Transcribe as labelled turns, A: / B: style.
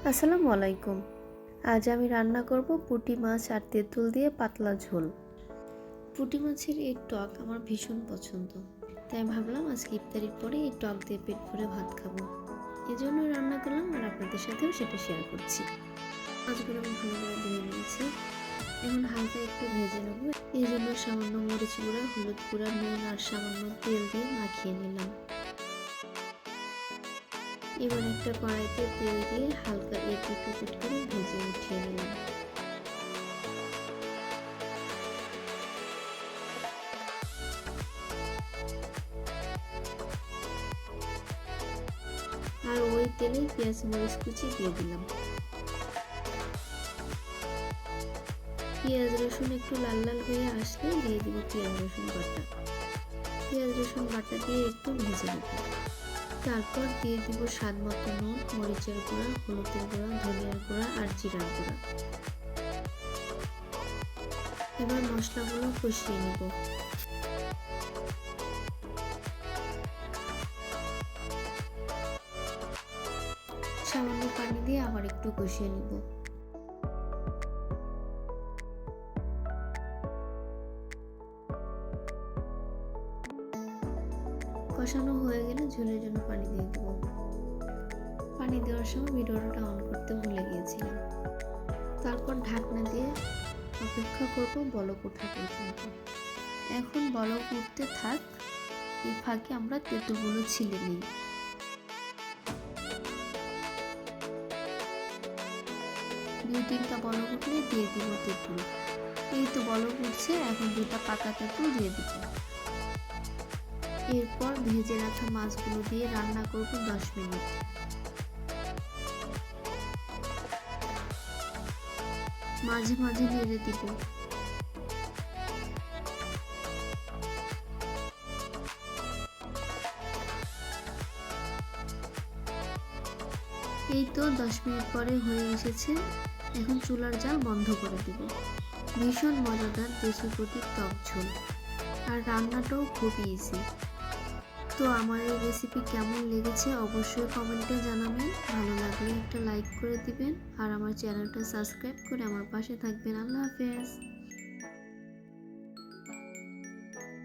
A: আসসালামু আলাইকুম। আজ আমি রান্না করব পুঁটি মাছ আর তেঁতুল দিয়ে পাতলা ঝোল। পুঁটি মাছের এই টক আমার ভীষণ পছন্দ, তাই ভাবলাম আজকে ইফতারির পরে এই টক দিয়ে পেট ভরে ভাত খাবো। এজন্য রান্না করলাম আর আপনাদের সাথেও সেটা শেয়ার করছি। মাছগুলো আমি ভালো করে ধুয়ে নিয়েছি, এখন হালকা একটু ভেজে নেব। এই জন্য সামান্য মরিচ গুঁড়া, হলুদ গুঁড়া, নুন আর সামান্য তেল দিয়ে মাখিয়ে নিলাম। এবার একটা কড়াইতে তেল দিয়ে হালকা একটু করে ভেজে উঠিয়ে নিলাম। আর ওই তেলে পেঁয়াজ মরিচ কুচি দিয়ে দিলাম। পেঁয়াজ রসুন একটু লাল লাল হয়ে আসলে দিয়ে দিব পেঁয়াজ রসুন বাটা। পেঁয়াজ রসুন বাটা দিয়ে একটু ভেজে নেব। তারপর দিয়ে দিব স্বাদ মতো নুন, মরিচের গুঁড়া, হলুদের গুঁড়া, ধনিয়ার গুঁড়া আর জিরার গুঁড়া। এবার মশলাগুলো কষিয়ে নেব। সামান্য পানি দিয়ে আবার একটু কষিয়ে নেব। কষানো হয়ে গেলে ঝোলের জন্য পানি দিয়ে দেব। পানি দেওয়ার সময় ভিডিওটা অন করতে ভুলে গিয়েছিলাম। তারপর ঢাকনা দিয়ে অপেক্ষা করব বলক ওঠা পর্যন্ত। এখন বলক উঠতে থাক, এই ফাঁকে আমরা তেঁতুলগুলো ছিলে নিই। দুই তিনটা বলক উঠলে দিয়ে দিব তেঁতুল। এই তো বলক উঠছে, এখন দুটা পাকা তেঁতুল দিয়ে দিব। এরপর ভেজে রাখা মাছগুলো দিয়ে রান্না করব 10 মিনিট। মাঝে মাঝে নেড়ে দিব। এই তো 10 মিনিট পরে হয়ে এসেছে। এখন চুলার জাল বন্ধ করে দেব। ভীষণ মজাদার দেশি পুঁটির টক ঝোল, আর রান্নাটাও খুব ইজি। তো আমার এই রেসিপি কেমন লেগেছে অবশ্যই কমেন্টে জানাবেন। ভালো লাগলে একটা লাইক করে দিবেন আর আমার চ্যানেলটা সাবস্ক্রাইব করে আমার পাশে থাকবেন। আল্লাহ হাফেজ।